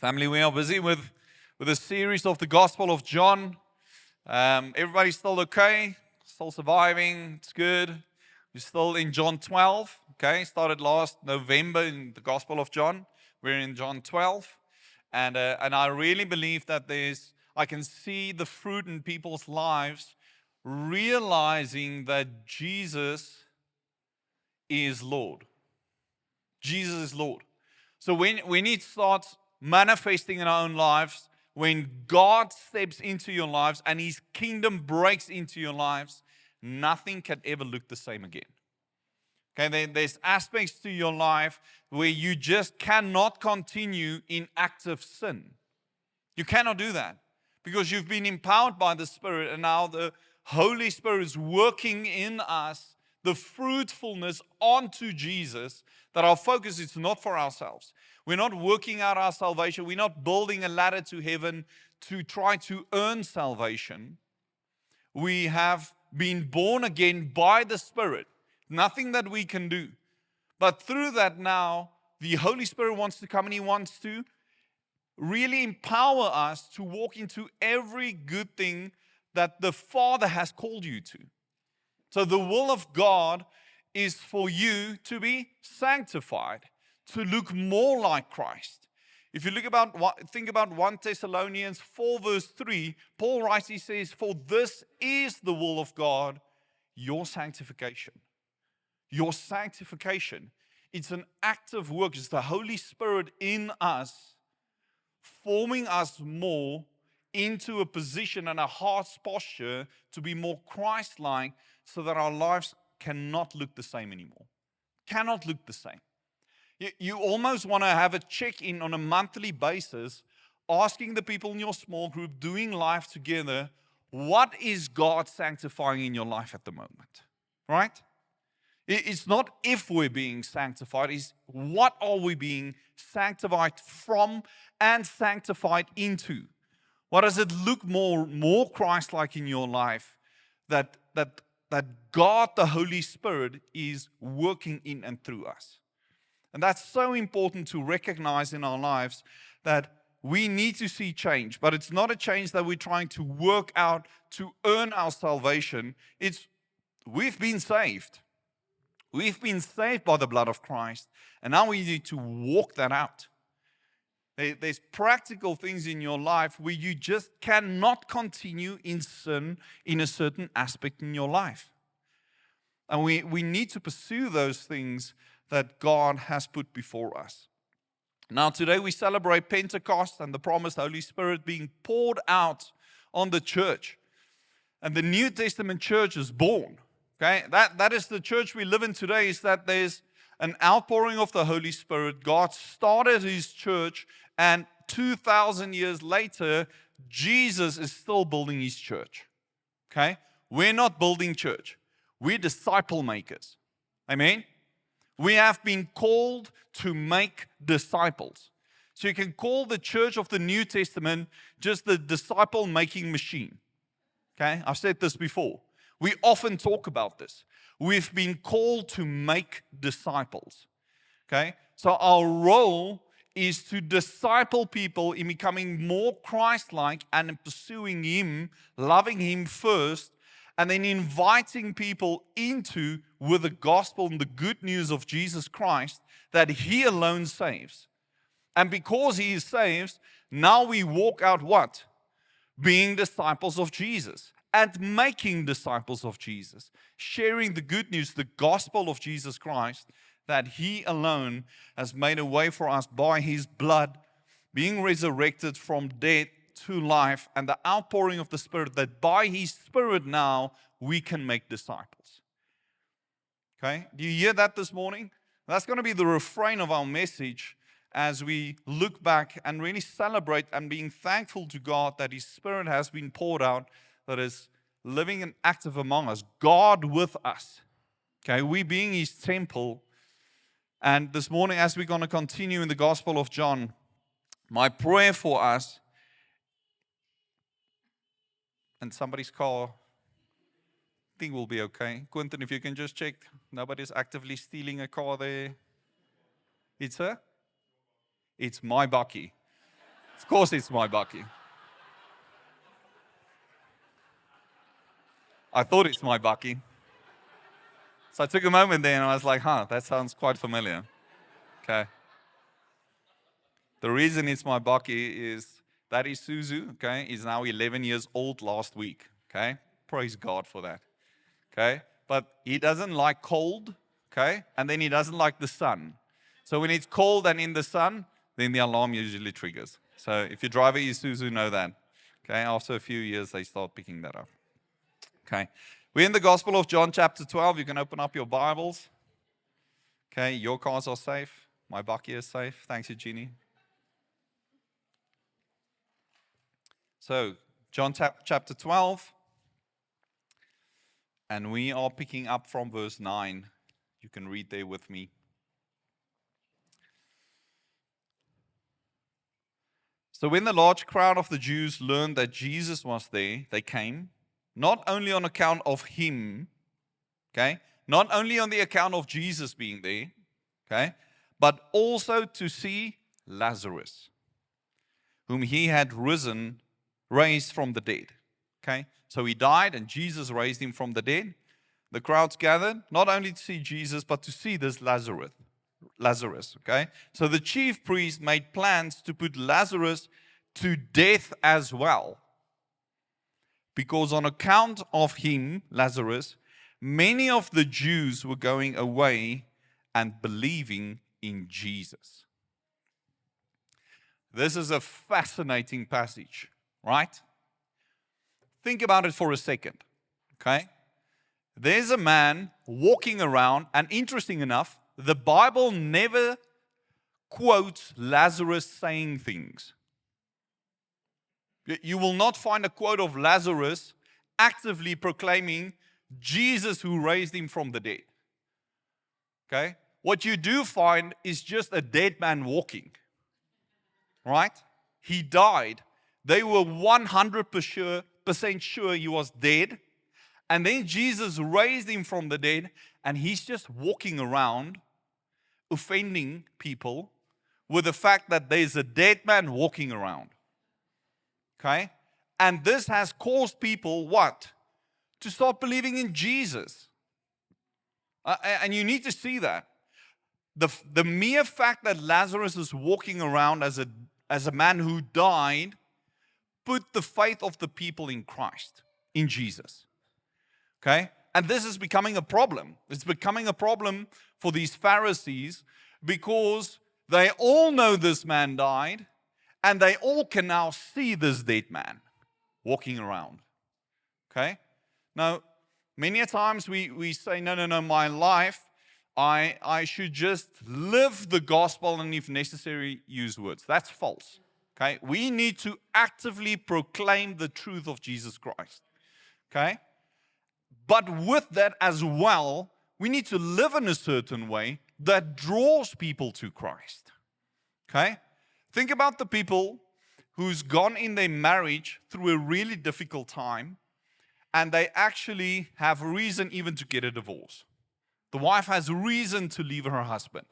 Family, we are busy with a series of the Gospel of John. Everybody's still okay? Still surviving? It's good. We're still in John 12. Okay, started last November in the Gospel of John. We're in John 12, and I really believe that I can see the fruit in people's lives, realizing that Jesus is Lord. Jesus is Lord. So when it starts manifesting in our own lives, when God steps into your lives and His kingdom breaks into your lives, nothing can ever look the same again. Okay, there's aspects to your life where you just cannot continue in active sin. You cannot do that because you've been empowered by the Spirit, and now the Holy Spirit is working in us the fruitfulness onto Jesus, that our focus is not for ourselves. We're not working out our salvation. We're not building a ladder to heaven to try to earn salvation. We have been born again by the Spirit. Nothing that we can do. But through that now, the Holy Spirit wants to come and He wants to really empower us to walk into every good thing that the Father has called you to. So the will of God is for you to be sanctified, to look more like Christ. If you think about 1 Thessalonians 4 verse 3, Paul writes, he says, "For this is the will of God, your sanctification." Your sanctification. It's an active work. It's the Holy Spirit in us, forming us more into a position and a heart's posture to be more Christ-like, so that our lives cannot look the same anymore. Cannot look the same. You almost want to have a check-in on a monthly basis, asking the people in your small group, doing life together, what is God sanctifying in your life at the moment? Right? It's not if we're being sanctified, it's what are we being sanctified from and sanctified into? What does it look more Christ-like in your life that God, the Holy Spirit, is working in and through us? And that's so important to recognize in our lives, that we need to see change. But it's not a change that we're trying to work out to earn our salvation. It's we've been saved. We've been saved by the blood of Christ. And now we need to walk that out. There's practical things in your life where you just cannot continue in sin in a certain aspect in your life. And we need to pursue those things that God has put before us. Now today we celebrate Pentecost and the promised Holy Spirit being poured out on the church. And the New Testament church is born. Okay, that is the church we live in today, is that there's an outpouring of the Holy Spirit. God started His church, and 2,000 years later, Jesus is still building His church. Okay? We're not building church. We're disciple makers. Amen? We have been called to make disciples. So you can call the church of the New Testament just the disciple-making machine. Okay? I've said this before. We often talk about this. We've been called to make disciples. Okay? So our role is to disciple people in becoming more Christ-like and in pursuing Him, loving Him first, and then inviting people into with the gospel and the good news of Jesus Christ, that He alone saves. And because He saves, now we walk out what? Being disciples of Jesus and making disciples of Jesus, sharing the good news, the gospel of Jesus Christ, that He alone has made a way for us by His blood, being resurrected from death to life, and the outpouring of the Spirit, that by His Spirit now we can make disciples. Okay? Do you hear that this morning? That's going to be the refrain of our message as we look back and really celebrate and being thankful to God that His Spirit has been poured out, that is living and active among us. God with us. Okay? We being His temple. And this morning, as we're going to continue in the Gospel of John, my prayer for us, and somebody's car, I think we'll be okay. Quentin, if you can just check, nobody's actively stealing a car there. It's my bakkie. Of course it's my bakkie. I thought it's my bakkie. So I took a moment there and I was like, that sounds quite familiar. Okay. The reason it's my bakkie is that Isuzu, okay, is now 11 years old last week. Okay. Praise God for that. Okay. But he doesn't like cold. Okay. And then he doesn't like the sun. So when it's cold and in the sun, then the alarm usually triggers. So if you drive a Isuzu, know that. Okay. After a few years, they start picking that up. Okay. We're in the Gospel of John chapter 12. You can open up your Bibles. Okay. Your cars are safe. My bakkie is safe. Thanks, Eugenie. So, John chapter 12. And we are picking up from verse 9. You can read there with me. So when the large crowd of the Jews learned that Jesus was there, they came, not only on account of him, okay, not only on the account of Jesus being there, okay, but also to see Lazarus, whom he had raised from the dead. Okay, so he died and Jesus raised him from the dead. The crowds gathered not only to see Jesus, but to see this Lazarus, okay? So the chief priest made plans to put Lazarus to death as well. Because on account of him, Lazarus, many of the Jews were going away and believing in Jesus. This is a fascinating passage, right? Think about it for a second, okay? There's a man walking around, and interesting enough, the Bible never quotes Lazarus saying things. You will not find a quote of Lazarus actively proclaiming Jesus who raised him from the dead. Okay? What you do find is just a dead man walking. Right? He died. They were 100% sure he was dead. And then Jesus raised him from the dead, and he's just walking around offending people with the fact that there's a dead man walking around. Okay? And this has caused people what? To start believing in Jesus. And you need to see that. The mere fact that Lazarus is walking around as a man who died put the faith of the people in Christ, in Jesus. Okay? And this is becoming a problem. It's becoming a problem for these Pharisees because they all know this man died and they all can now see this dead man walking around. Okay? Now, many a times we say, no, my life, I should just live the gospel and if necessary, use words. That's false. Okay? We need to actively proclaim the truth of Jesus Christ. Okay? But with that as well, we need to live in a certain way that draws people to Christ. Okay? Think about the people who's gone in their marriage through a really difficult time and they actually have reason even to get a divorce. The wife has reason to leave her husband,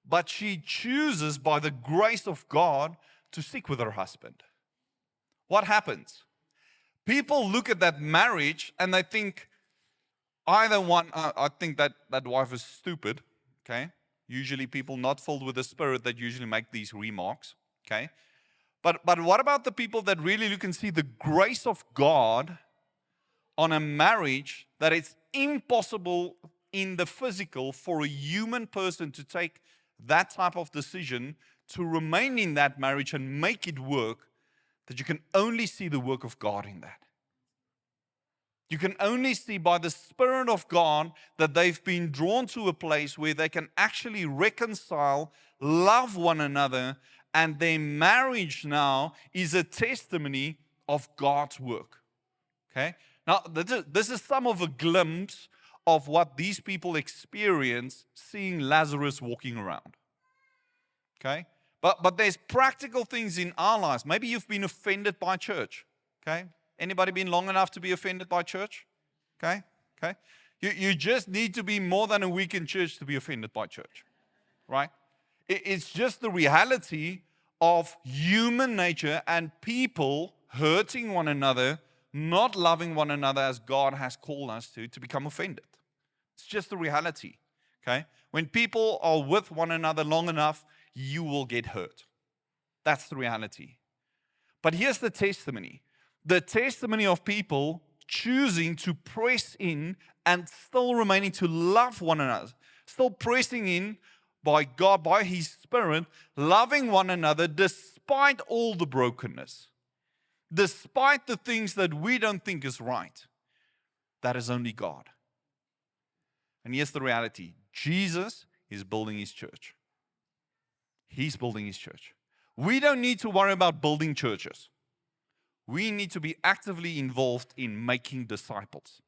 but she chooses by the grace of God to stick with her husband. What happens? People look at that marriage and they think, either one, I think that wife is stupid, okay? Usually people not filled with the Spirit that usually make these remarks, okay? But what about the people that really look and see the grace of God on a marriage that it's impossible in the physical for a human person to take that type of decision to remain in that marriage and make it work, that you can only see the work of God in that. You can only see by the Spirit of God that they've been drawn to a place where they can actually reconcile, love one another, and their marriage now is a testimony of God's work. Okay? Now, this is some of a glimpse of what these people experience seeing Lazarus walking around. Okay? But there's practical things in our lives. Maybe you've been offended by church. Okay? Anybody been long enough to be offended by church? Okay? Okay? You just need to be more than a week in church to be offended by church. Right? It's just the reality of human nature and people hurting one another, not loving one another as God has called us to become offended. It's just the reality, okay? When people are with one another long enough, you will get hurt. That's the reality. But here's the testimony. The testimony of people choosing to press in and still remaining to love one another, still pressing in by God, by His Spirit, loving one another despite all the brokenness, despite the things that we don't think is right. That is only God. And here's the reality. Jesus is building His church. He's building His church. We don't need to worry about building churches. We need to be actively involved in making disciples.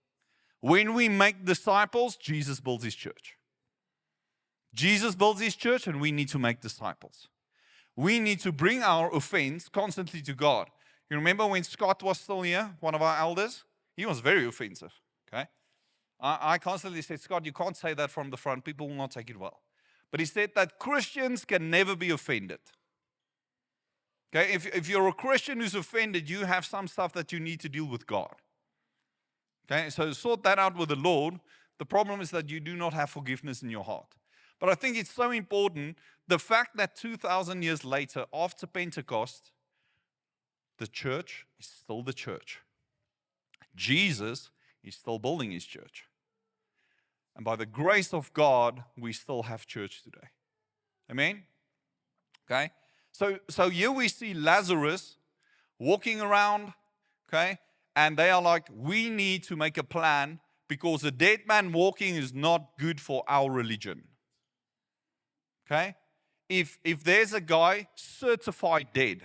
When we make disciples, Jesus builds His church. Jesus builds His church, and we need to make disciples. We need to bring our offense constantly to God. You remember when Scott was still here, one of our elders? He was very offensive, okay? I constantly said, Scott, you can't say that from the front. People will not take it well. But he said that Christians can never be offended. Okay, if you're a Christian who's offended, you have some stuff that you need to deal with God. Okay, so sort that out with the Lord. The problem is that you do not have forgiveness in your heart. But I think it's so important, the fact that 2,000 years later, after Pentecost, the church is still the church. Jesus is still building His church. And by the grace of God, we still have church today. Amen? Okay? So here we see Lazarus walking around, okay? And they are like, we need to make a plan because a dead man walking is not good for our religion. Okay? If there's a guy certified dead,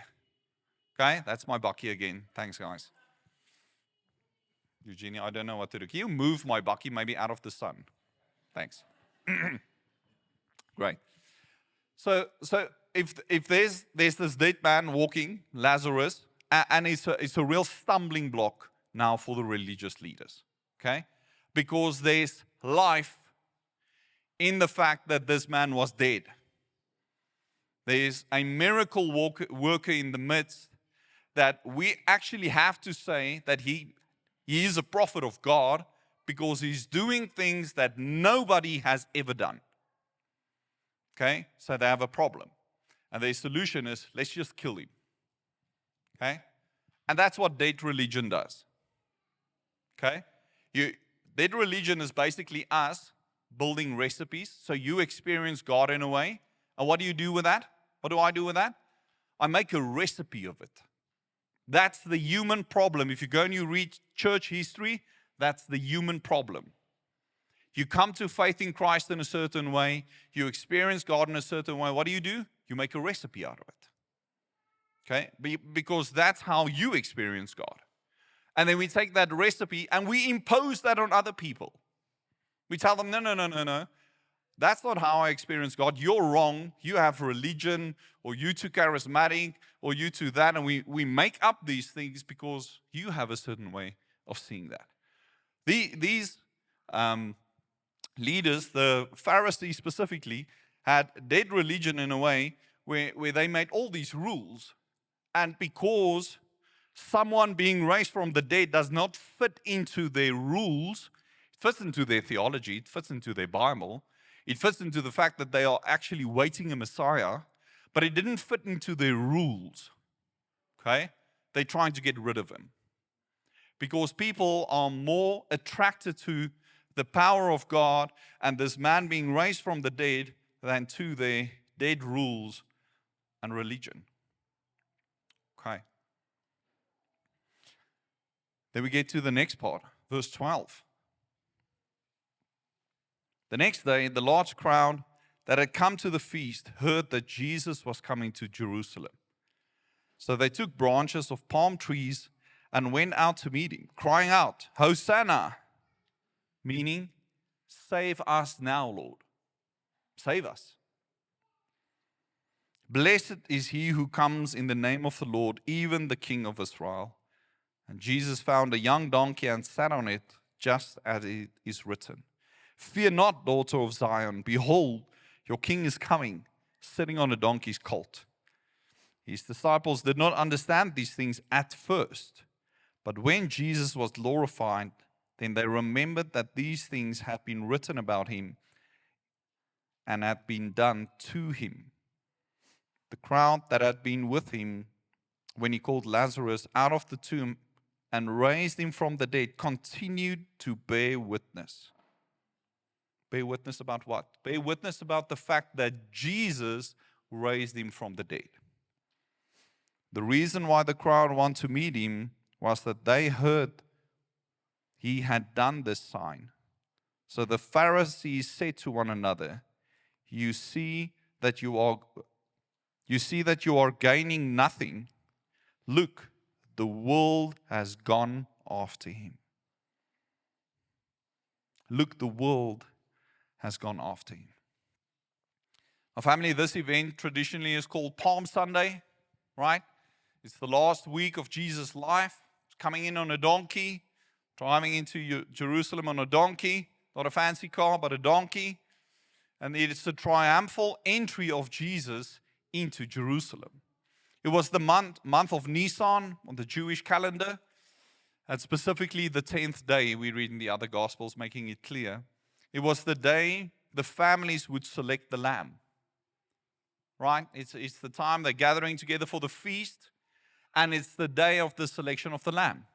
okay? That's my bucky again. Thanks, guys. Eugenia, I don't know what to do. Can you move my bucky maybe out of the sun? Thanks. Great. So if there's this dead man walking, Lazarus, and it's a real stumbling block now for the religious leaders, okay? Because there's life in the fact that this man was dead. There's a miracle worker in the midst that we actually have to say that he is a prophet of God because he's doing things that nobody has ever done. Okay? So they have a problem. And their solution is, let's just kill him. Okay? And that's what dead religion does. Okay? Dead religion is basically us building recipes. So you experience God in a way. And what do you do with that? What do I do with that? I make a recipe of it. That's the human problem. If you go and you read church history, that's the human problem. You come to faith in Christ in a certain way. You experience God in a certain way. What do? You make a recipe out of it. Okay? Because that's how you experience God. And then we take that recipe and we impose that on other people. We tell them, no. That's not how I experience God. You're wrong. You have religion, or you too charismatic, or you too that. And we make up these things because you have a certain way of seeing that. These leaders, the Pharisees specifically, had dead religion in a way where they made all these rules. And because someone being raised from the dead does not fit into their rules, it fits into their theology, it fits into their Bible, it fits into the fact that they are actually waiting a Messiah, but it didn't fit into their rules. Okay? They're trying to get rid of him. Because people are more attracted to the power of God and this man being raised from the dead than to their dead rules and religion. Okay. Then we get to the next part, verse 12. The next day, the large crowd that had come to the feast heard that Jesus was coming to Jerusalem. So they took branches of palm trees and went out to meet him, crying out, Hosanna, meaning, save us now, Lord. Save us. Blessed is he who comes in the name of the Lord, even the King of Israel. And Jesus found a young donkey and sat on it, just as it is written. Fear not, daughter of Zion. Behold, your king is coming, sitting on a donkey's colt. His disciples did not understand these things at first. But when Jesus was glorified, then they remembered that these things had been written about him and had been done to him. The crowd that had been with him when he called Lazarus out of the tomb and raised him from the dead continued to bear witness. Bear witness about what? Bear witness about the fact that Jesus raised him from the dead. The reason why the crowd wanted to meet him was that they heard he had done this sign. So the Pharisees said to one another, You see that you are gaining nothing. Look, the world has gone after him. Look, the world has gone after him. Our family, this event traditionally is called Palm Sunday, right? It's the last week of Jesus' life. He's coming in on a donkey, driving into Jerusalem on a donkey, not a fancy car, but a donkey. And it's the triumphal entry of Jesus into Jerusalem. It was the month of Nisan on the Jewish calendar, and specifically the 10th day we read in the other Gospels, making it clear. It was the day the families would select the lamb, right? It's the time they're gathering together for the feast, and it's the day of the selection of the lamb.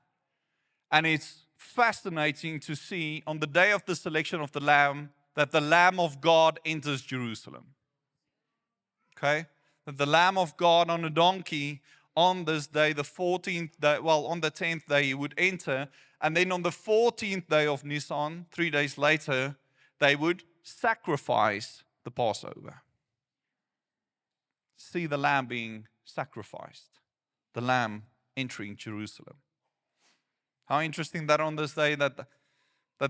And it's fascinating to see on the day of the selection of the lamb that the Lamb of God enters Jerusalem. Okay? That the Lamb of God on a donkey on this day, the 14th day, on the 10th day, he would enter. And then on the 14th day of Nisan, 3 days later, they would sacrifice the Passover. See the lamb being sacrificed. The lamb entering Jerusalem. How interesting that on this day that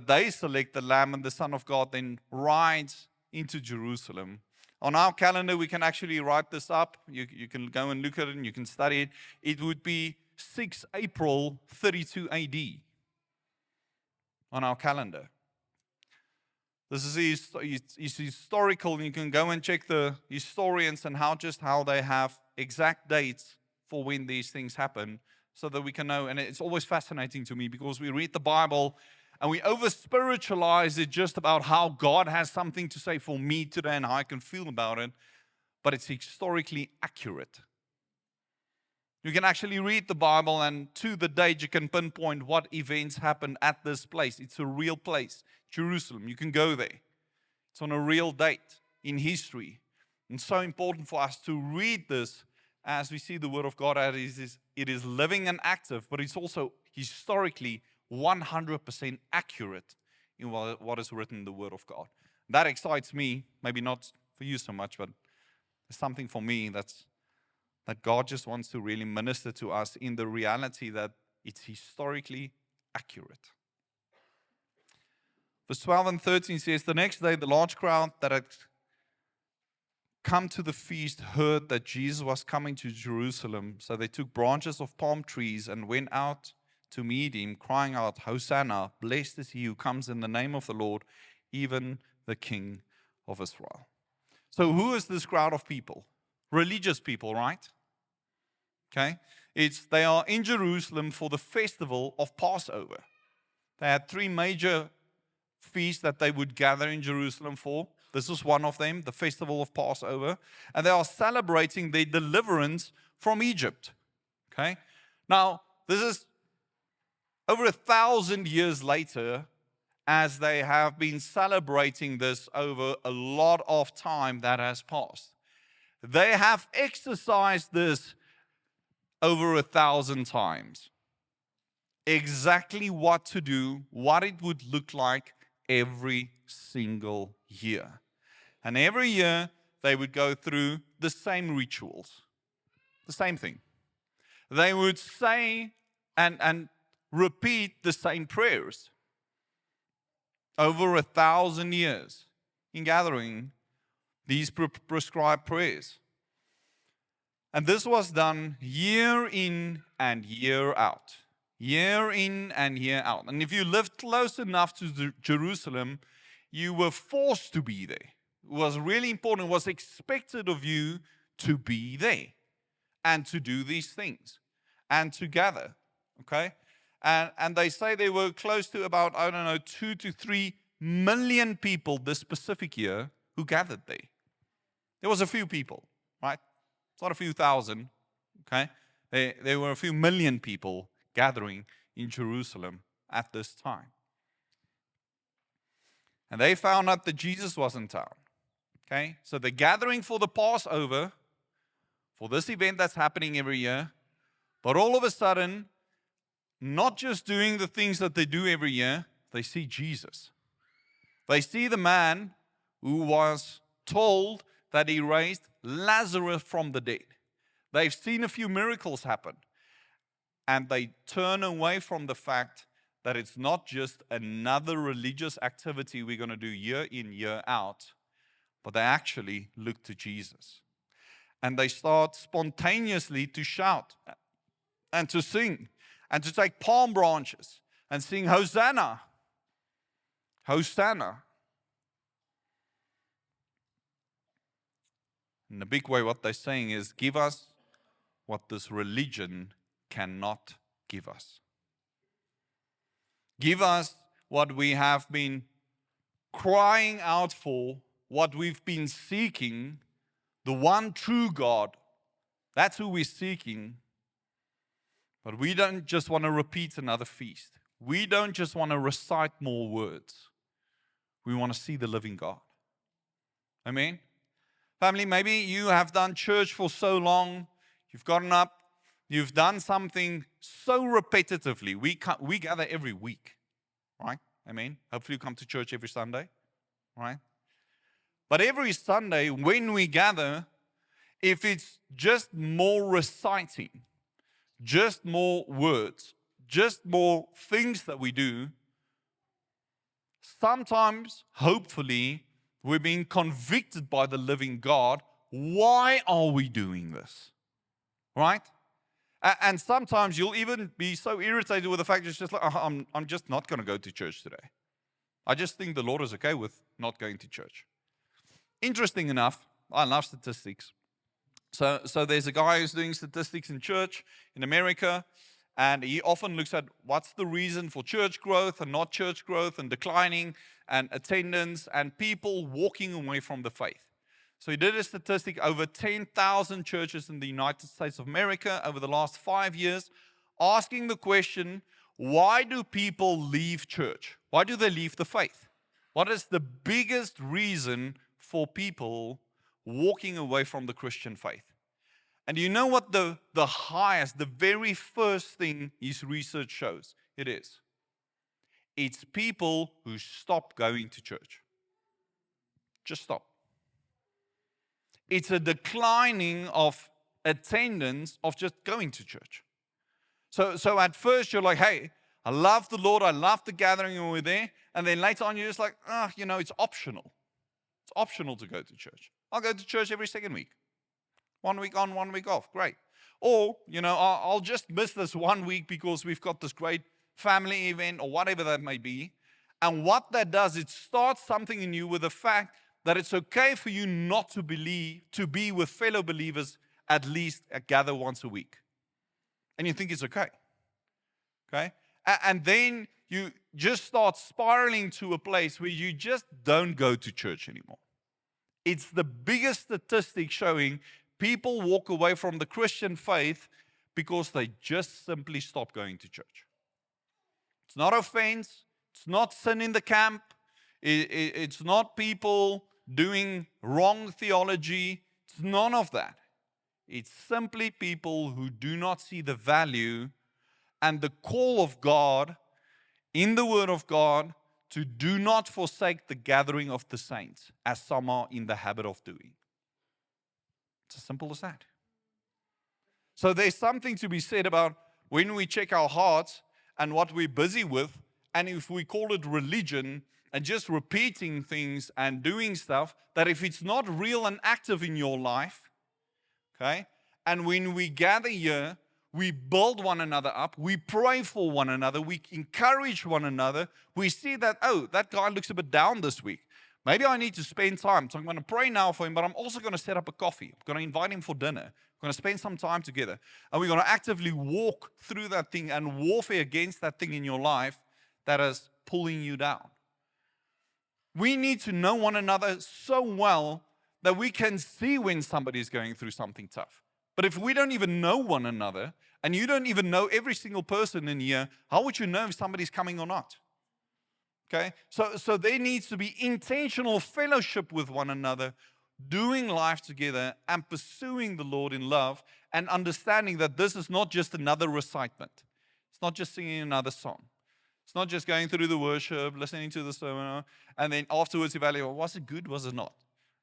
they select the lamb and the Son of God then rides into Jerusalem. On our calendar, we can actually write this up. You can go and look at it and you can study it. It would be 6 April 32 AD on our calendar. This is historical, and you can go and check the historians and how they have exact dates for when these things happen so that we can know. And it's always fascinating to me because we read the Bible and we over-spiritualize it just about how God has something to say for me today and how I can feel about it. But it's historically accurate. You can actually read the Bible and to the date you can pinpoint what events happened at this place. It's a real place, Jerusalem. You can go there. It's on a real date in history. And so important for us to read this as we see the Word of God as it is living and active, but it's also historically 100% accurate in what is written in the Word of God. That excites me, maybe not for you so much, but it's something for me that God just wants to really minister to us in the reality that it's historically accurate. Verse 12 and 13 says, The next day the large crowd that had come to the feast heard that Jesus was coming to Jerusalem. So they took branches of palm trees and went out to meet him, crying out, Hosanna, blessed is he who comes in the name of the Lord, even the King of Israel. So who is this crowd of people? Religious people, right? Okay. They are in Jerusalem for the festival of Passover. They had 3 major feasts that they would gather in Jerusalem for. This is one of them, the festival of Passover. And they are celebrating their deliverance from Egypt. Okay. Now, this is over 1,000 years later, as they have been celebrating this over a lot of time that has passed. They have exercised this over 1,000 times. Exactly what to do, what it would look like every single year. And every year they would go through the same rituals, the same thing. They would say and repeat the same prayers over 1,000 years in gathering these prescribed prayers. And this was done year in and year out. Year in and year out. And if you lived close enough to Jerusalem, you were forced to be there. It was really important. It was expected of you to be there and to do these things and to gather. Okay? And they say there were close to about, 2 to 3 million people this specific year who gathered there. There was a few people, right? It's not a few thousand, okay? There were a few million people gathering in Jerusalem at this time. And they found out that Jesus was in town, okay? So they're gathering for the Passover, for this event that's happening every year, but all of a sudden, not just doing the things that they do every year, they see Jesus. They see the man who was told that he raised Lazarus from the dead. They've seen a few miracles happen. And they turn away from the fact that it's not just another religious activity we're going to do year in, year out, but they actually look to Jesus. And they start spontaneously to shout and to sing and to take palm branches and sing, Hosanna, Hosanna. In a big way, what they're saying is, give us what this religion cannot give us. Give us what we have been crying out for, what we've been seeking, the one true God. That's who we're seeking. But we don't just want to repeat another feast. We don't just want to recite more words. We want to see the living God. Amen? Family, maybe you have done church for so long, you've gotten up, you've done something so repetitively. We gather every week, right? Amen? Hopefully you come to church every Sunday, right? But every Sunday when we gather, if it's just more reciting, just more words, just more things that we do, sometimes, hopefully, we're being convicted by the living God. Why are we doing this? Right? And sometimes you'll even be so irritated with the fact it's just like, I'm just not going to go to church today. I just think the Lord is okay with not going to church. Interesting enough, I love statistics. So there's a guy who's doing statistics in church in America, and he often looks at what's the reason for church growth and not church growth and declining and attendance and people walking away from the faith. So he did a statistic over 10,000 churches in the United States of America over the last 5 years, asking the question, why do people leave church? Why do they leave the faith? What is the biggest reason for people walking away from the Christian faith? And you know what the highest, the very first thing his research shows? It is. It's people who stop going to church. Just stop. It's a declining of attendance of just going to church. So at first you're like, hey, I love the Lord, I love the gathering when we're there. And then later on you're just like, it's optional. It's optional to go to church. I'll go to church every second week. 1 week on, 1 week off. Great. Or, I'll just miss this 1 week because we've got this great family event or whatever that may be. And what that does, it starts something in you with the fact that it's okay for you not to be with fellow believers at least gather once a week. And you think it's okay. Okay? And then you just start spiraling to a place where you just don't go to church anymore. It's the biggest statistic showing people walk away from the Christian faith because they just simply stop going to church. It's not offense. It's not sin in the camp. It's not people doing wrong theology. It's none of that. It's simply people who do not see the value and the call of God in the Word of God to do not forsake the gathering of the saints, as some are in the habit of doing. It's as simple as that. So there's something to be said about when we check our hearts and what we're busy with, and if we call it religion and just repeating things and doing stuff, that if it's not real and active in your life, okay, and when we gather here, we build one another up, we pray for one another, we encourage one another, we see that, that guy looks a bit down this week. Maybe I need to spend time. So I'm going to pray now for him, but I'm also going to set up a coffee. I'm going to invite him for dinner. We're going to spend some time together. And we're going to actively walk through that thing and warfare against that thing in your life that is pulling you down. We need to know one another so well that we can see when somebody is going through something tough. But if we don't even know one another, and you don't even know every single person in here, how would you know if somebody's coming or not? Okay? So there needs to be intentional fellowship with one another, doing life together and pursuing the Lord in love and understanding that this is not just another recitement. It's not just singing another song. It's not just going through the worship, listening to the sermon, and then afterwards evaluate, was it good, was it not?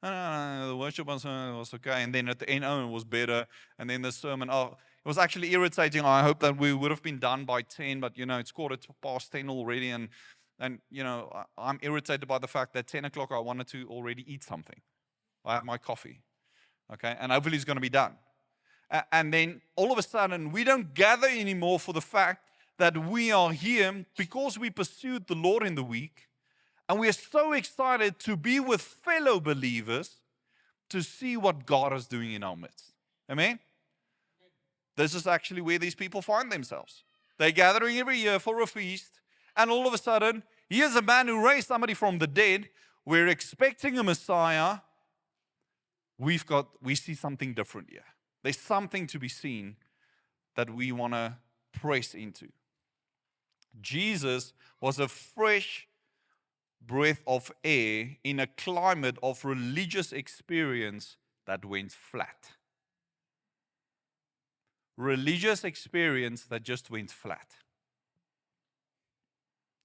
No, the worship was okay, and then at the end, it was better, and then the sermon, it was actually irritating. I hope that we would have been done by 10, but, it's 10:15 already, and I'm irritated by the fact that 10 o'clock I wanted to already eat something. I have my coffee, okay, and hopefully it's going to be done. And then all of a sudden, we don't gather anymore for the fact that we are here because we pursued the Lord in the week, and we are so excited to be with fellow believers to see what God is doing in our midst. Amen? This is actually where these people find themselves. They're gathering every year for a feast, and all of a sudden, here's a man who raised somebody from the dead. We're expecting a Messiah. We see something different here. There's something to be seen that we want to press into. Jesus was a fresh breath of air in a climate of religious experience that went flat. Religious experience that just went flat.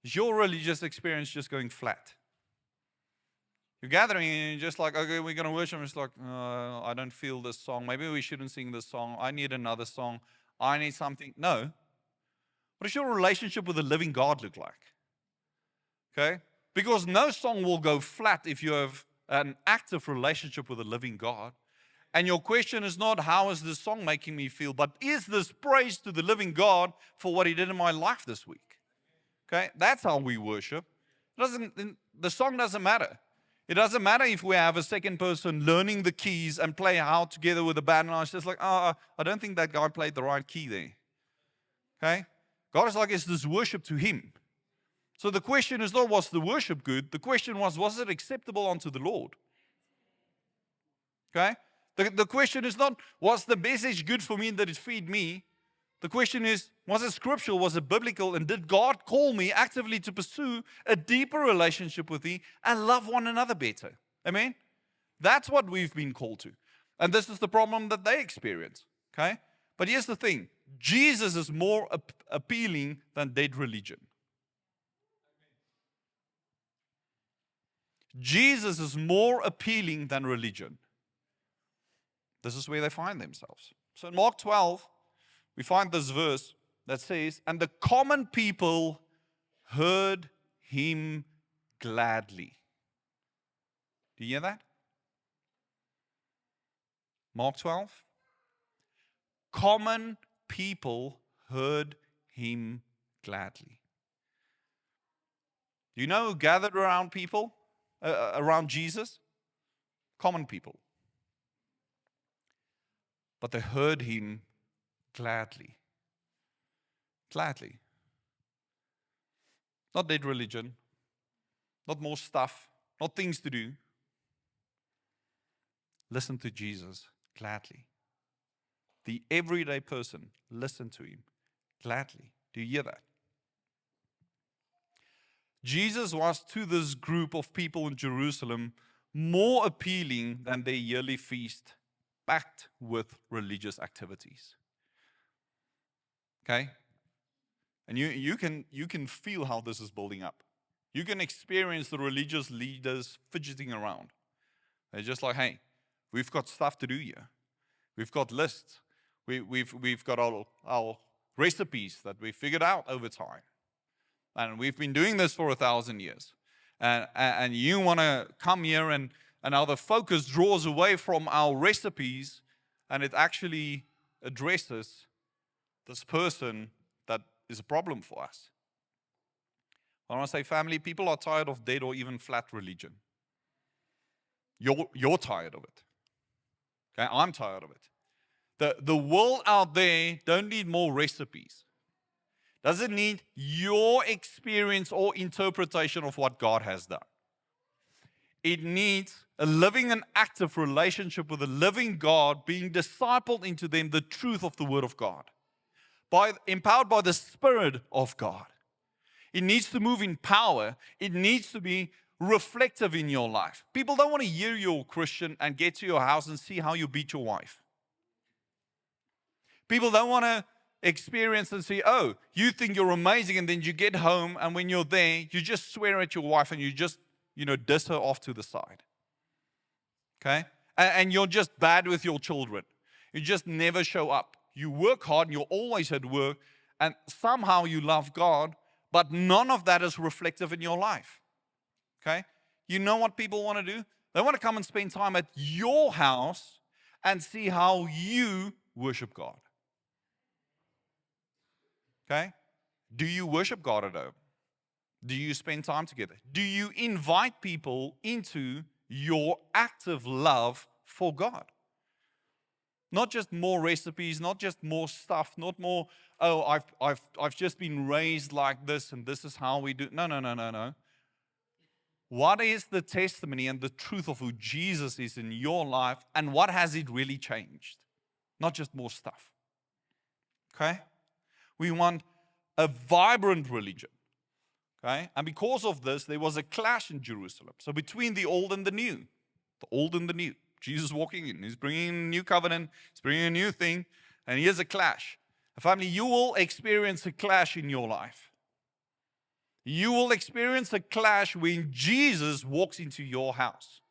Is your religious experience just going flat? You're gathering and you're just like, okay, we're going to worship. It's like, I don't feel this song. Maybe we shouldn't sing this song. I need another song. I need something. No. What does your relationship with the living God look like? Okay? Because no song will go flat if you have an active relationship with the living God. And your question is not, how is this song making me feel? But is this praise to the living God for what He did in my life this week? Okay? That's how we worship. The song doesn't matter. It doesn't matter if we have a second person learning the keys and play out together with the band. And I was just like, I don't think that guy played the right key there. Okay? God is like, is this worship to Him? So the question is not, was the worship good? The question was it acceptable unto the Lord? Okay? The question is not, was the message good for me and did it feed me? The question is, was it scriptural? Was it biblical? And did God call me actively to pursue a deeper relationship with Him and love one another better? Amen? That's what we've been called to. And this is the problem that they experience. Okay? But here's the thing. Jesus is more appealing than dead religion. Jesus is more appealing than religion. This is where they find themselves. So in Mark 12, we find this verse that says, and the common people heard Him gladly. Do you hear that? Mark 12. Common people heard Him gladly. Do you know who gathered around people? Around Jesus? Common people. But they heard Him gladly. Gladly. Not dead religion. Not more stuff. Not things to do. Listen to Jesus gladly. The everyday person, listen to Him gladly. Do you hear that? Jesus was to this group of people in Jerusalem more appealing than their yearly feast, packed with religious activities. Okay? And you can feel how this is building up. You can experience the religious leaders fidgeting around. They're just like, hey, we've got stuff to do here. We've got lists. We've got our recipes that we figured out over time. And we've been doing this for 1,000 years. And you want to come here and now the focus draws away from our recipes and it actually addresses this person that is a problem for us. I want to say, family, people are tired of dead or even flat religion. You're tired of it. Okay, I'm tired of it. The world out there don't need more recipes. Doesn't need your experience or interpretation of what God has done. It needs a living and active relationship with a living God, being discipled into them the truth of the Word of God, empowered by the Spirit of God. It needs to move in power. It needs to be reflective in your life. People don't want to hear you're Christian and get to your house and see how you beat your wife. People don't want to experience and see, oh, you think you're amazing, and then you get home, and when you're there, you just swear at your wife and you just, diss her off to the side. Okay? And you're just bad with your children. You just never show up. You work hard and you're always at work, and somehow you love God, but none of that is reflective in your life. Okay? You know what people want to do? They want to come and spend time at your house and see how you worship God. Okay? Do you worship God at home? Do you spend time together? Do you invite people into your active love for God? Not just more recipes, not just more stuff, not more, oh, I've just been raised like this and this is how we do. No. What is the testimony and the truth of who Jesus is in your life, and what has it really changed? Not just more stuff. Okay? We want a vibrant religion. Okay? And because of this, there was a clash in Jerusalem. So between the old and the new. The old and the new. Jesus walking in. He's bringing a new covenant. He's bringing a new thing. And here's a clash. Family, you will experience a clash in your life. You will experience a clash when Jesus walks into your house.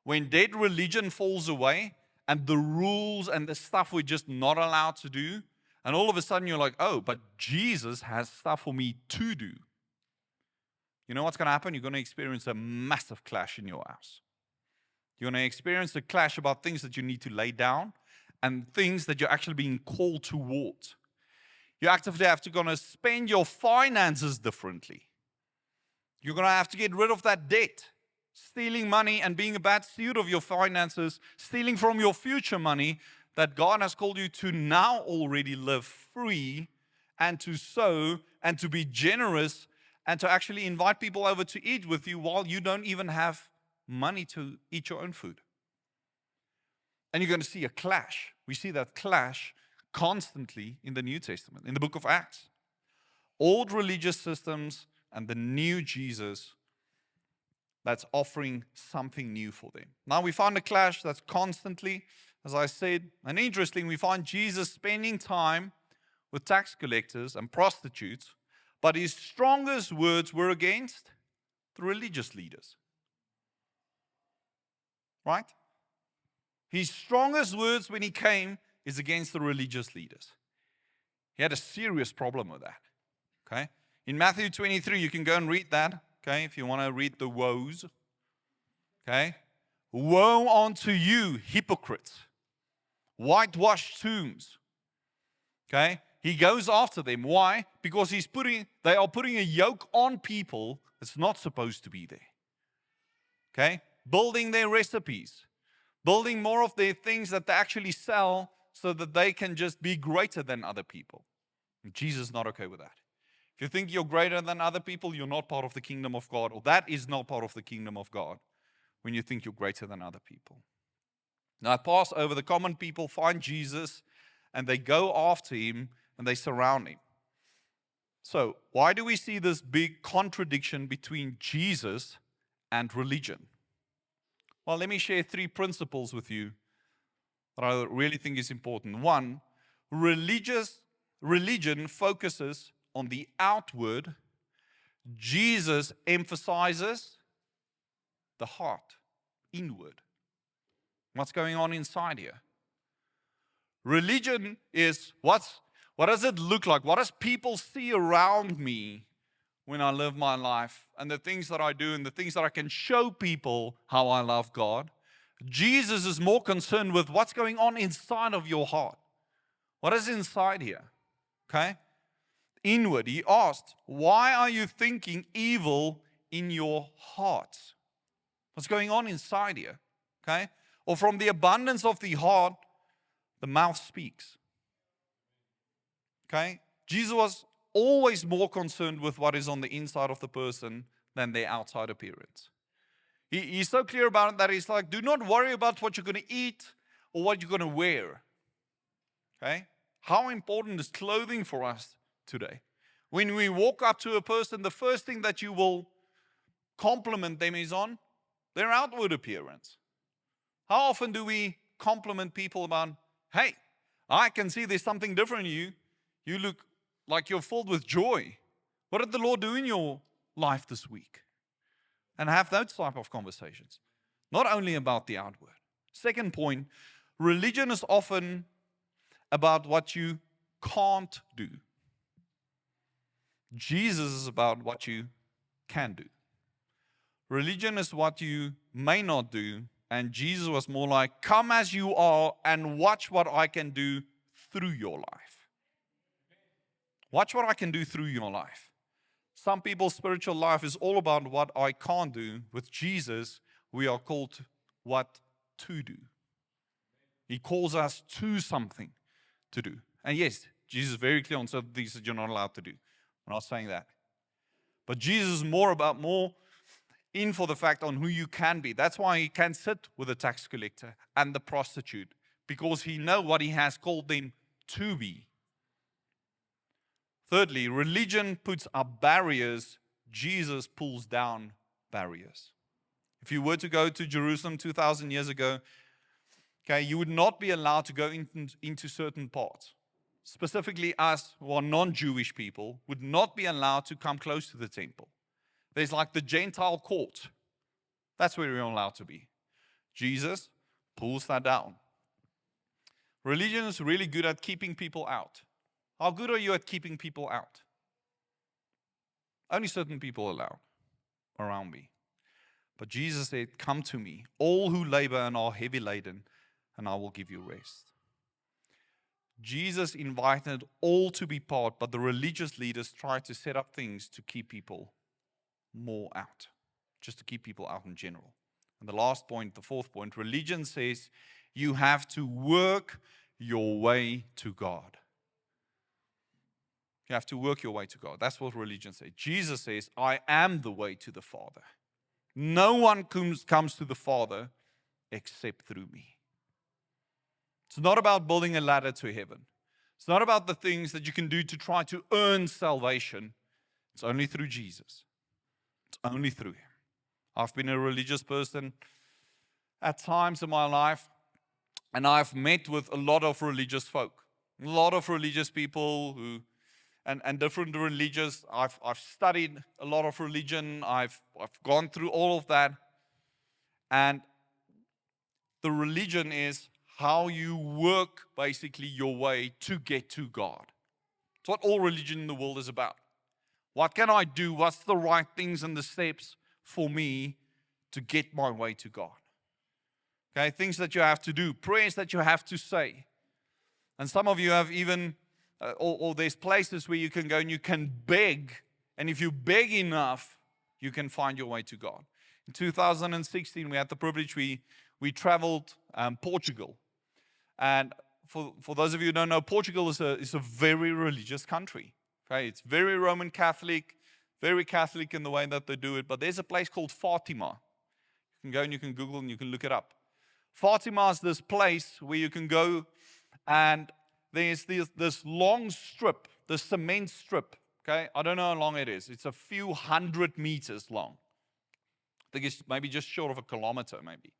When dead religion falls away and the rules and the stuff we're just not allowed to do, and all of a sudden you're like, oh, but Jesus has stuff for me to do. You know what's going to happen? You're going to experience a massive clash in your house. You're going to experience a clash about things that you need to lay down and things that you're actually being called towards. You actively have to spend your finances differently. You're going to have to get rid of that debt. Stealing money and being a bad steward of your finances, stealing from your future money that God has called you to now already live free and to sow and to be generous and to actually invite people over to eat with you while you don't even have money to eat your own food. And you're going to see a clash. We see that clash constantly in the New Testament, in the book of Acts. Old religious systems and the new Jesus that's offering something new for them. Now we find a clash that's constantly, as I said, and interesting, we find Jesus spending time with tax collectors and prostitutes, but his strongest words were against the religious leaders. Right? His strongest words when he came is against the religious leaders. He had a serious problem with that. Okay? In Matthew 23, you can go and read that, okay, if you want to read the woes. Okay? Woe unto you, hypocrites, whitewashed tombs. Okay? He goes after them. Why? Because they are putting a yoke on people that's not supposed to be there. Okay? Building their recipes. Building more of their things that they actually sell so that they can just be greater than other people. And Jesus is not okay with that. If you think you're greater than other people, you're not part of the kingdom of God, or that is not part of the kingdom of God when you think you're greater than other people. Now, at Passover, the common people find Jesus and they go after him and they surround him. So, why do we see this big contradiction between Jesus and religion? Well, let me share 3 principles with you that I really think is important. 1, religion focuses on the outward. Jesus emphasizes the heart, inward. What's going on inside here? Religion is what does it look like? What does people see around me when I live my life and the things that I do and the things that I can show people how I love God? Jesus is more concerned with what's going on inside of your heart. What is inside here? Okay? Inward. He asked, why are you thinking evil in your hearts? What's going on inside here? Okay? Or from the abundance of the heart, the the mouth speaks. Okay? Jesus was always more concerned with what is on the inside of the person than their outside appearance. He's so clear about it that he's like, do not worry about what you're going to eat or what you're going to wear. Okay? How important is clothing for us today? When we walk up to a person, the first thing that you will compliment them is on their outward appearance. How often do we compliment people about, hey, I can see there's something different in you. You look like you're filled with joy. What did the Lord do in your life this week? And have those type of conversations. Not only about the outward. Second point, religion is often about what you can't do. Jesus is about what you can do. Religion is what you may not do, and Jesus was more like, come as you are and watch what I can do through your life. Watch what I can do through your life. Some people's spiritual life is all about what I can't do. With Jesus, we are called what to do. He calls us to something to do. And yes, Jesus is very clear on certain things that you're not allowed to do. I'm not saying that. But Jesus is more in for the fact on who you can be. That's why he can sit with the tax collector and the prostitute, because he knows what he has called them to be. Thirdly, religion puts up barriers. Jesus pulls down barriers. If you were to go to Jerusalem 2,000 years ago, okay, you would not be allowed to go into certain parts. Specifically, us who are non-Jewish people would not be allowed to come close to the temple. There's like the Gentile court. That's where we're allowed to be. Jesus pulls that down. Religion is really good at keeping people out. How good are you at keeping people out? Only certain people allowed around me. But Jesus said, come to me, all who labor and are heavy laden, and I will give you rest. Jesus invited all to be part, but the religious leaders tried to set up things to keep people more out, just to keep people out in general. And the last point, the fourth point, religion says you have to work your way to God. You have to work your way to God. That's what religion says. Jesus says, I am the way to the Father. No one comes to the Father except through me. It's not about building a ladder to heaven. It's not about the things that you can do to try to earn salvation. It's only through Jesus. It's only through Him. I've been a religious person at times in my life, and I've met with a lot of religious folk, a lot of religious people who, and different religions. I've studied a lot of religion. I've gone through all of that, and the religion is how you work basically your way to get to God. It's what all religion in the world is about. What can I do? What's the right things and the steps for me to get my way to God? Okay, things that you have to do, prayers that you have to say. And some of you have even, or there's places where you can go and you can beg. And if you beg enough, you can find your way to God. In 2016, we had the privilege, we traveled Portugal. And for those of you who don't know, Portugal is a very religious country. Okay, it's very Roman Catholic, very Catholic in the way that they do it. But there's a place called Fatima. You can go and you can Google and you can look it up. Fatima is this place where you can go, and there's this long strip, the cement strip. Okay, I don't know how long it is. It's a few 100 meters long. I think it's maybe just short of a kilometer, maybe.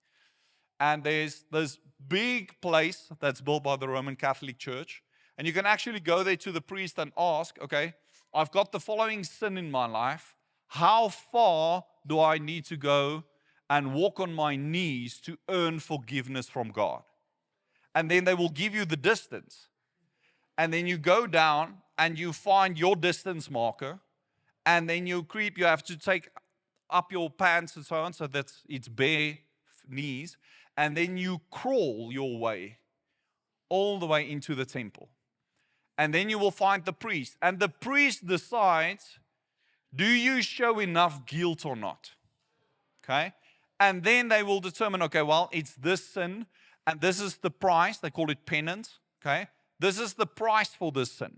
And there's this big place that's built by the Roman Catholic Church. And you can actually go there to the priest and ask, okay, I've got the following sin in my life. How far do I need to go and walk on my knees to earn forgiveness from God? And then they will give you the distance. And then you go down and you find your distance marker. And then you have to take up your pants and so on, so that it's bare knees. And then you crawl your way all the way into the temple. And then you will find the priest. And the priest decides, do you show enough guilt or not? Okay? And then they will determine, okay, well, it's this sin. And this is the price. They call it penance. Okay. This is the price for this sin.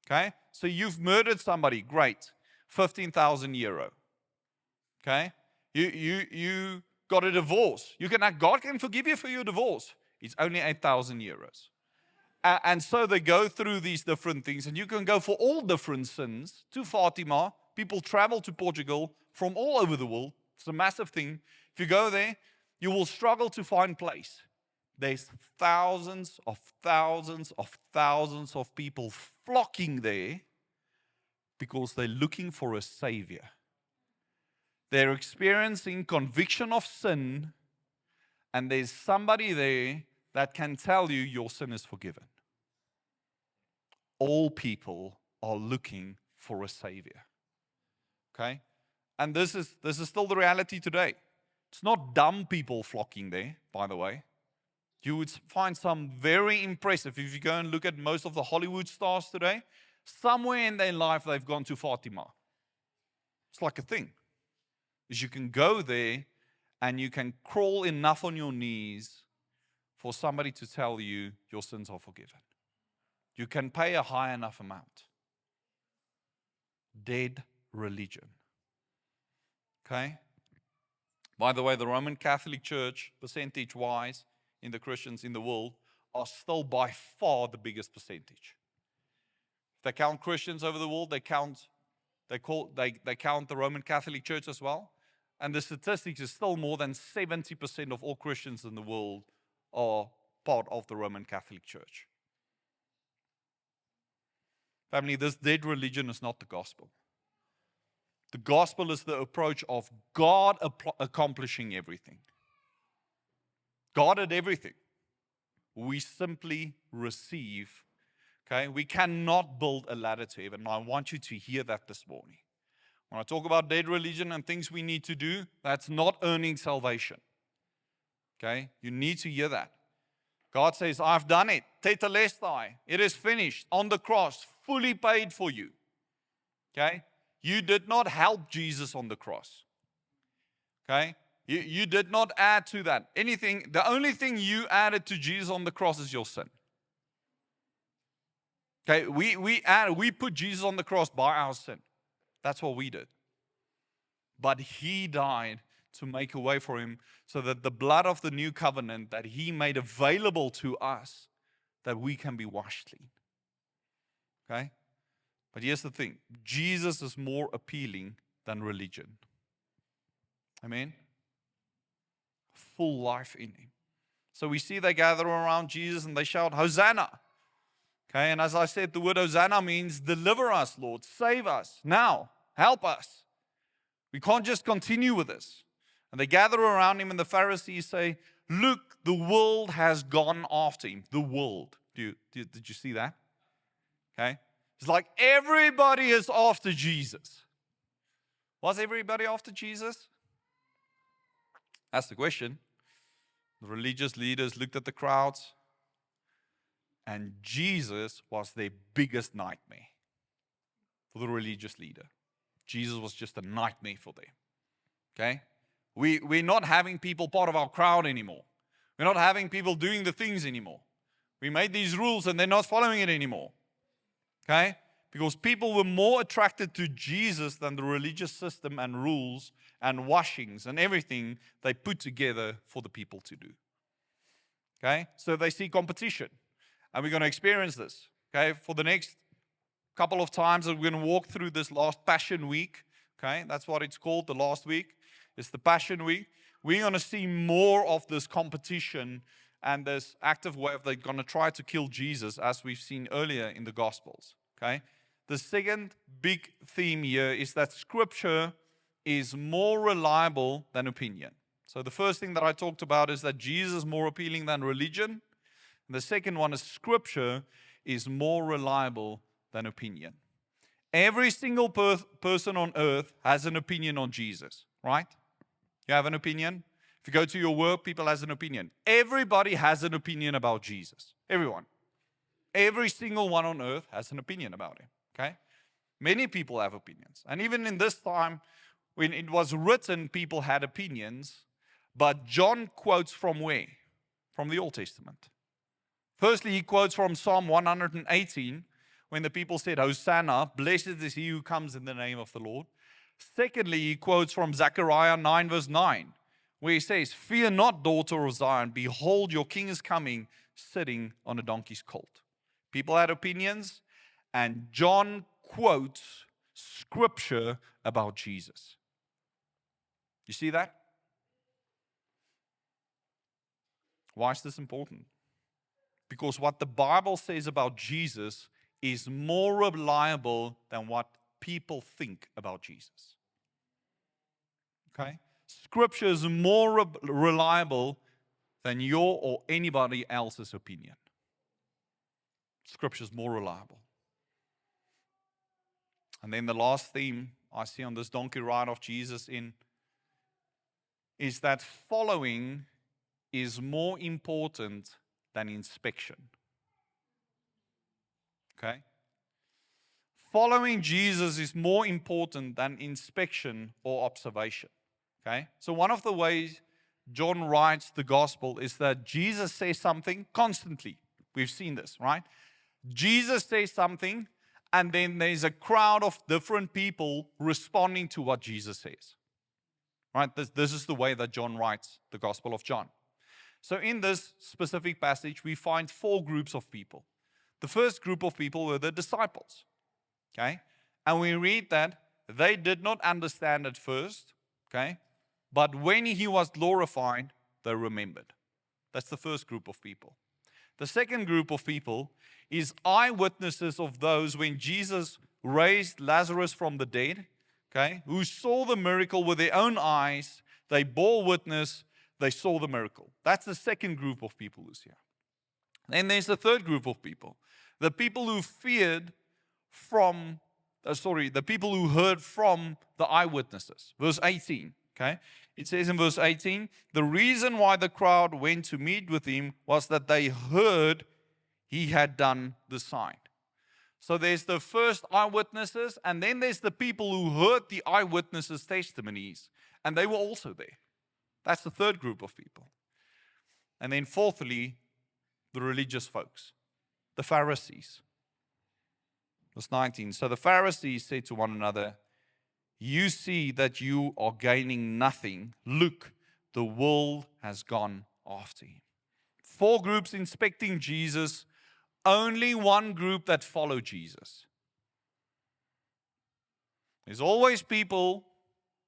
Okay. So you've murdered somebody. Great. 15,000 euro. Okay. You got a divorce. God can forgive you for your divorce. It's only 8,000 euros. And so they go through these different things. And you can go for all different sins to Fatima. People travel to Portugal from all over the world. It's a massive thing. If you go there, you will struggle to find place. There's thousands of people flocking there because they're looking for a savior. They're experiencing conviction of sin, and there's somebody there that can tell you your sin is forgiven. All people are looking for a savior. Okay? And this is still the reality today. It's not dumb people flocking there, by the way. You would find some very impressive. If you go and look at most of the Hollywood stars today, somewhere in their life they've gone to Fatima. It's like a thing. Is you can go there and you can crawl enough on your knees for somebody to tell you your sins are forgiven. You can pay a high enough amount. Dead religion. Okay? By the way, the Roman Catholic Church, percentage-wise, in the Christians in the world, are still by far the biggest percentage. If they count Christians over the world, they count the Roman Catholic Church as well. And the statistics is still more than 70% of all Christians in the world are part of the Roman Catholic Church. Family, this dead religion is not the gospel. The gospel is the approach of God accomplishing everything. God did everything. We simply receive. Okay? We cannot build a ladder to heaven. I want you to hear that this morning. When I talk about dead religion and things we need to do, that's not earning salvation. Okay? You need to hear that. God says, I've done it. Tetelestai. It is finished. On the cross. Fully paid for you. Okay? You did not help Jesus on the cross. Okay? You did not add to that. The only thing you added to Jesus on the cross is your sin. Okay? We put Jesus on the cross by our sin. That's what we did. But He died to make a way for Him so that the blood of the new covenant that He made available to us, that we can be washed clean. Okay? But here's the thing. Jesus is more appealing than religion. Amen? Full life in Him. So we see they gather around Jesus and they shout, Hosanna. Okay, and as I said, the word Hosanna means deliver us, Lord. Save us. Now, help us. We can't just continue with this. And they gather around Him and the Pharisees say, look, the world has gone after Him. The world. Did you see that? Okay. It's like everybody is after Jesus. Was everybody after Jesus? That's the question. The religious leaders looked at the crowds, and Jesus was their biggest nightmare for the religious leader. Jesus was just a nightmare for them. Okay? We're not having people part of our crowd anymore. We're not having people doing the things anymore. We made these rules and they're not following it anymore. Okay? Because people were more attracted to Jesus than the religious system and rules and washings and everything they put together for the people to do. Okay? So they see competition. And we're going to experience this. Okay? For the next couple of times that we're going to walk through this last Passion Week. Okay? That's what it's called, the last week. It's the Passion Week. We're going to see more of this competition and this active way of they're going to try to kill Jesus, as we've seen earlier in the Gospels. Okay? The second big theme here is that Scripture is more reliable than opinion. So the first thing that I talked about is that Jesus is more appealing than religion. And the second one is Scripture is more reliable than opinion. Every single person on earth has an opinion on Jesus, right? You have an opinion? If you go to your work, people have an opinion. Everybody has an opinion about Jesus. Everyone. Every single one on earth has an opinion about Him. Okay? Many people have opinions. And even in this time, when it was written, people had opinions. But John quotes from where? from the Old Testament. Firstly, he quotes from Psalm 118, when the people said, Hosanna, blessed is he who comes in the name of the Lord. Secondly, he quotes from Zechariah 9 verse 9, where he says, fear not, daughter of Zion, behold, your king is coming, sitting on a donkey's colt. People had opinions, and John quotes scripture about Jesus. You see that? Why is this important? Because what the Bible says about Jesus is more reliable than what people think about Jesus. Okay? Scripture is more reliable than your or anybody else's opinion. Scripture is more reliable. And then the last theme I see on this donkey ride of Jesus is that following is more important than inspection. Okay? Following Jesus is more important than inspection or observation. Okay? So one of the ways John writes the gospel is that Jesus says something constantly. We've seen this, right? Jesus says something, and then there's a crowd of different people responding to what Jesus says. Right? This is the way that John writes the Gospel of John. So in this specific passage, we find 4 groups of people. The first group of people were the disciples. Okay? And we read that they did not understand at first, okay? But when he was glorified, they remembered. That's the first group of people. The second group of people is eyewitnesses of those when Jesus raised Lazarus from the dead, okay, who saw the miracle with their own eyes. They bore witness, they saw the miracle. That's the second group of people who's here. Then there's the third group of people. The people who the people who heard from the eyewitnesses. Verse 18, okay? It says in verse 18, the reason why the crowd went to meet with him was that they heard he had done the sign. So there's the first eyewitnesses, and then there's the people who heard the eyewitnesses' testimonies, and they were also there. That's the third group of people. And then fourthly, the religious folks, the Pharisees. Verse 19, so the Pharisees said to one another, you see that you are gaining nothing. Look, the world has gone after him. 4 groups inspecting Jesus, only one group that follow Jesus. There's always people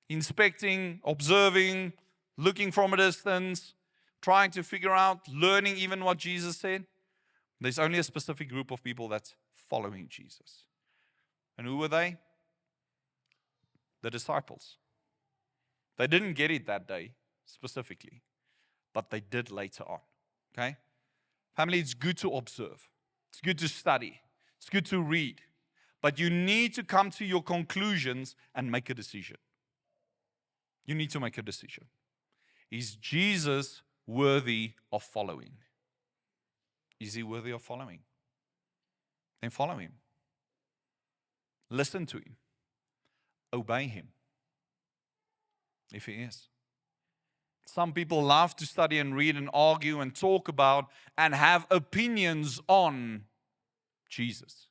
inspecting, observing, looking from a distance, trying to figure out, learning even what Jesus said. There's only a specific group of people that's following Jesus. And who were they? The disciples. They didn't get it that day specifically, but they did later on. Okay? Family, it's good to observe. It's good to study. It's good to read. But you need to come to your conclusions and make a decision. You need to make a decision. Is Jesus worthy of following? Is he worthy of following? Then follow him. Listen to him. Obey him. If he is. Some people love to study and read and argue and talk about and have opinions on Jesus.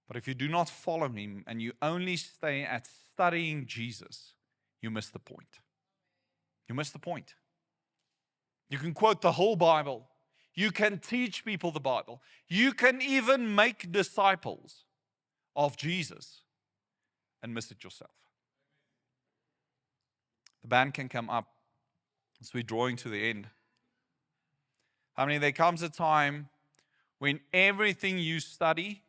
But if you do not follow him and you only stay at studying Jesus, you miss the point. You miss the point. You can quote the whole Bible. You can teach people the Bible. You can even make disciples of Jesus and miss it yourself. The band can come up as we're drawing to the end. I mean, there comes a time when everything you study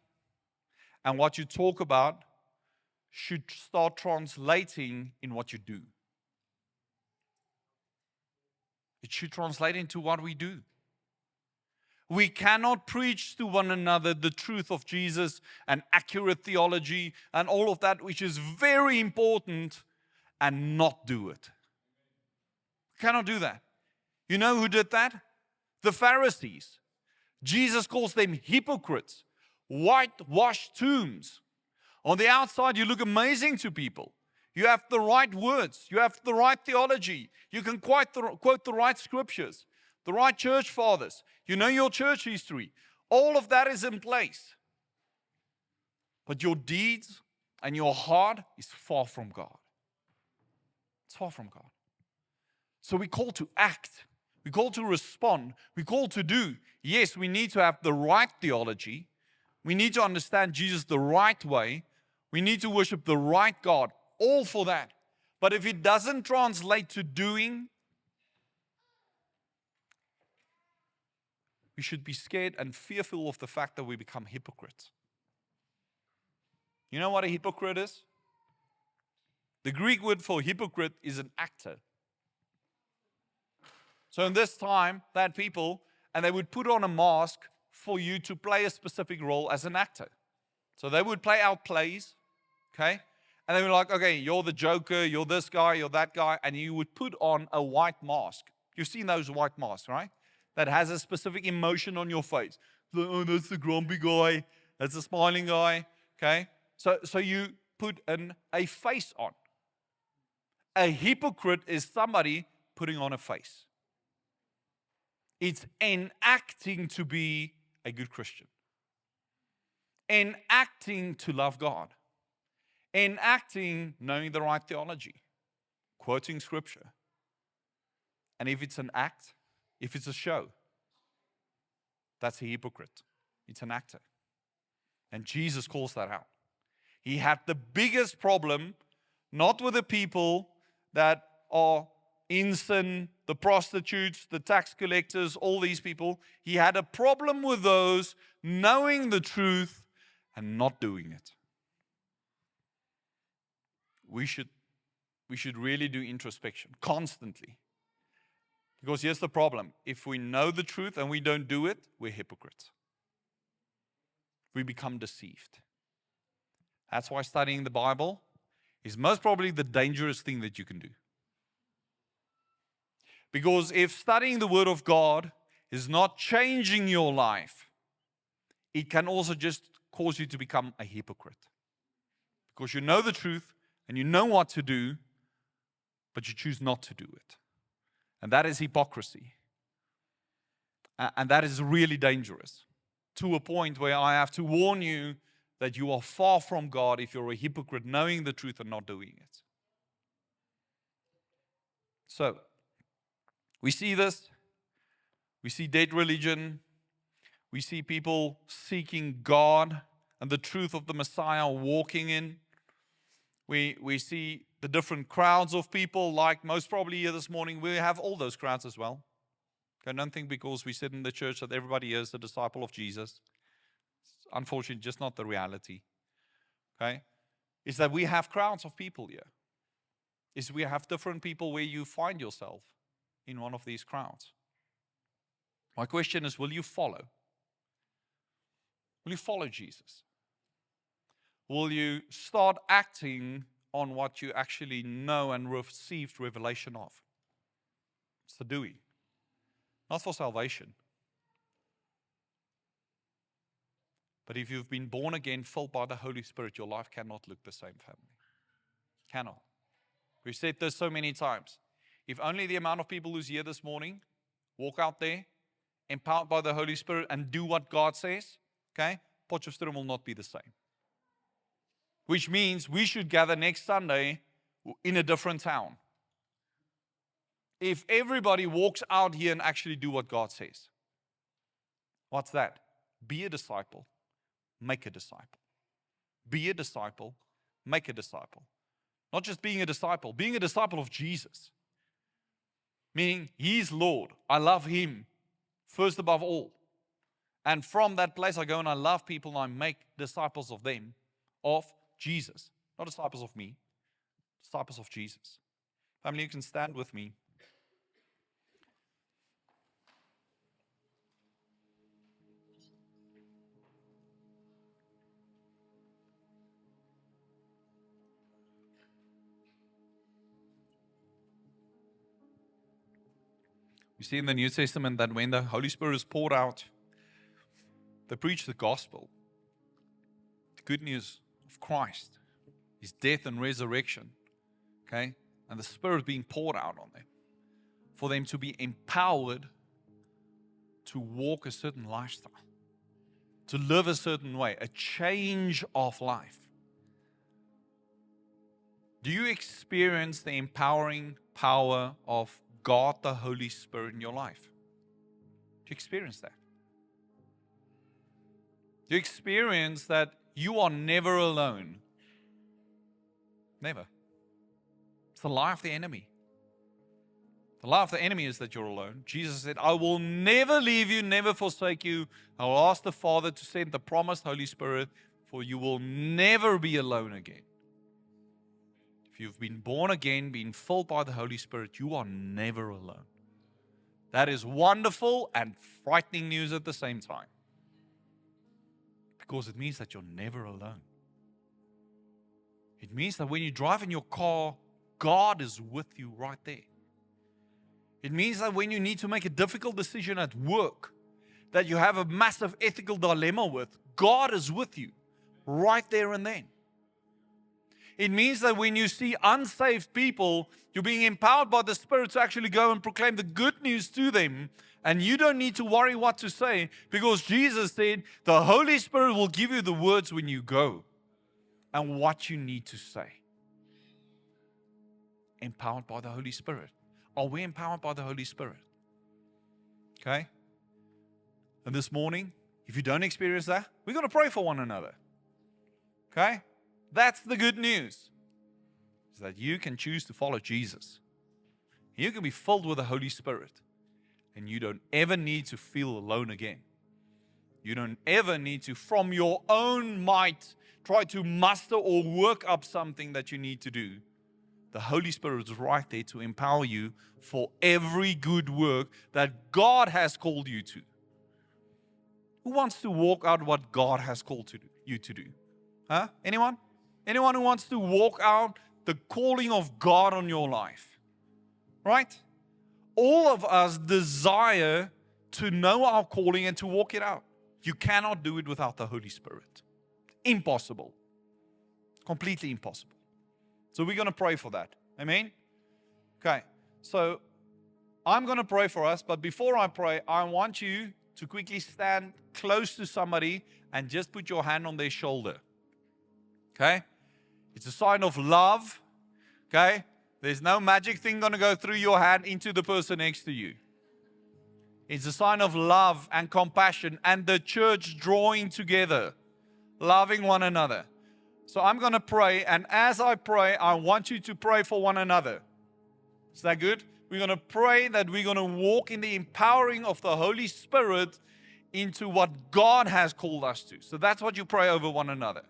and what you talk about should start translating in what you do. It should translate into what we do. We cannot preach to one another the truth of Jesus and accurate theology and all of that, which is very important, and not do it. We cannot do that. You know who did that? The Pharisees. Jesus calls them hypocrites, whitewashed tombs. On the outside, you look amazing to people. You have the right words. You have the right theology. You can quote the right scriptures. the right church fathers. You know your church history. All of that is in place. But your deeds and your heart is far from God. It's far from God. So we call to act. We call to respond. We call to do. Yes, we need to have the right theology. We need to understand Jesus the right way. We need to worship the right God. All for that. But if it doesn't translate to doing, we should be scared and fearful of the fact that we become hypocrites. You know what a hypocrite is? The Greek word for hypocrite is an actor. So in this time, they had people, and they would put on a mask for you to play a specific role as an actor. So they would play out plays, okay? And they were like, okay, you're the Joker, you're this guy, you're that guy, and you would put on a white mask. You've seen those white masks, right? That has a specific emotion on your face. Oh, that's the grumpy guy, that's the smiling guy, okay? So you put a face on. A hypocrite is somebody putting on a face. It's enacting to be a good Christian. Enacting to love God. Enacting knowing the right theology. Quoting scripture. And if it's an act, if it's a show, that's a hypocrite. It's an actor. And Jesus calls that out. He had the biggest problem, not with the people that are in sin, the prostitutes, the tax collectors, all these people. He had a problem with those knowing the truth and not doing it. We should really do introspection constantly. Because here's the problem. If we know the truth and we don't do it, we're hypocrites. We become deceived. That's why studying the Bible is most probably the dangerous thing that you can do. Because if studying the Word of God is not changing your life, it can also just cause you to become a hypocrite. Because you know the truth and you know what to do, but you choose not to do it. And that is hypocrisy. And that is really dangerous. To a point where I have to warn you that you are far from God if you're a hypocrite, knowing the truth and not doing it. So, we see this. We see dead religion. We see people seeking God and the truth of the Messiah walking in. We see the different crowds of people, like most probably here this morning. We have all those crowds as well. Okay, don't think because we sit in the church that everybody is a disciple of Jesus. It's unfortunately just not the reality. Okay? Is that we have crowds of people here. Is we have different people where you find yourself in one of these crowds. My question is, will you follow? Will you follow Jesus? Will you start acting on what you actually know and received revelation of? It's the doing. Not for salvation. But if you've been born again, filled by the Holy Spirit, your life cannot look the same, family. Cannot. We've said this so many times. If only the amount of people who's here this morning walk out there, empowered by the Holy Spirit, and do what God says, okay, Potchefstroom will not be the same. Which means we should gather next Sunday in a different town. If everybody walks out here and actually do what God says. What's that? Be a disciple, make a disciple. Be a disciple, make a disciple. Not just being a disciple of Jesus. Meaning, He's Lord. I love Him first above all. And from that place I go and I love people and I make disciples of them, of Jesus. Not disciples of me, disciples of Jesus. Family, you can stand with me. We see in the New Testament that when the Holy Spirit is poured out, they preach the gospel, the good news of Christ, His death and resurrection, okay? And the Spirit being poured out on them, for them to be empowered to walk a certain lifestyle, to live a certain way, a change of life. Do you experience the empowering power of God, the Holy Spirit, in your life? Do you experience that? Do you experience that you are never alone? Never. It's the lie of the enemy. The lie of the enemy is that you're alone. Jesus said, I will never leave you, never forsake you. I will ask the Father to send the promised Holy Spirit, for you will never be alone again. If you've been born again, been filled by the Holy Spirit, you are never alone. That is wonderful and frightening news at the same time. Because it means that you're never alone. It means that when you drive in your car, God is with you right there. It means that when you need to make a difficult decision at work, that you have a massive ethical dilemma with, God is with you right there and then. It means that when you see unsaved people, you're being empowered by the Spirit to actually go and proclaim the good news to them. And you don't need to worry what to say, because Jesus said the Holy Spirit will give you the words when you go and what you need to say. Empowered by the Holy Spirit. Are we empowered by the Holy Spirit? Okay? And this morning, if you don't experience that, we're going to pray for one another. Okay? That's the good news. Is that you can choose to follow Jesus. You can be filled with the Holy Spirit. And you don't ever need to feel alone again. You don't ever need to, from your own might, try to muster or work up something that you need to do. The Holy Spirit is right there to empower you for every good work that God has called you to. Who wants to walk out what God has called you to do? Huh? Anyone? Anyone who wants to walk out the calling of God on your life? Right? All of us desire to know our calling and to walk it out. You cannot do it without the Holy Spirit. Impossible. Completely impossible. So we're going to pray for that. Amen? Okay. So I'm going to pray for us, but before I pray, I want you to quickly stand close to somebody and just put your hand on their shoulder. Okay? It's a sign of love. Okay? There's no magic thing going to go through your hand into the person next to you. It's a sign of love and compassion and the church drawing together, loving one another. So I'm going to pray, and as I pray, I want you to pray for one another. Is that good? We're going to pray that we're going to walk in the empowering of the Holy Spirit into what God has called us to. So that's what you pray over one another.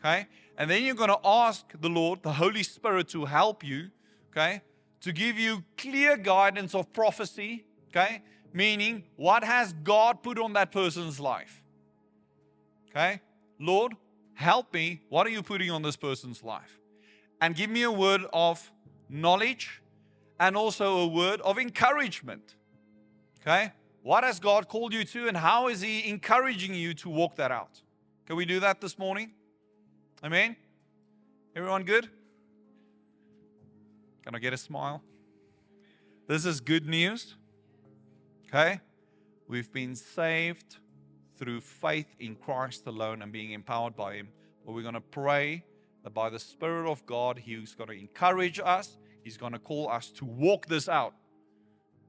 Okay? And then you're going to ask the Lord, the Holy Spirit, to help you, okay? To give you clear guidance of prophecy, okay? Meaning, what has God put on that person's life? Okay? Lord, help me. What are you putting on this person's life? And give me a word of knowledge and also a word of encouragement. Okay? What has God called you to, and how is He encouraging you to walk that out? Can we do that this morning? Amen? Everyone good? Can I get a smile? This is good news. Okay? We've been saved through faith in Christ alone and being empowered by Him. But we're going to pray that by the Spirit of God, He's going to encourage us. He's going to call us to walk this out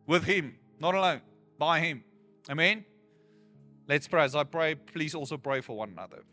with Him, not alone, by Him. Amen? Let's pray. As I pray, please also pray for one another.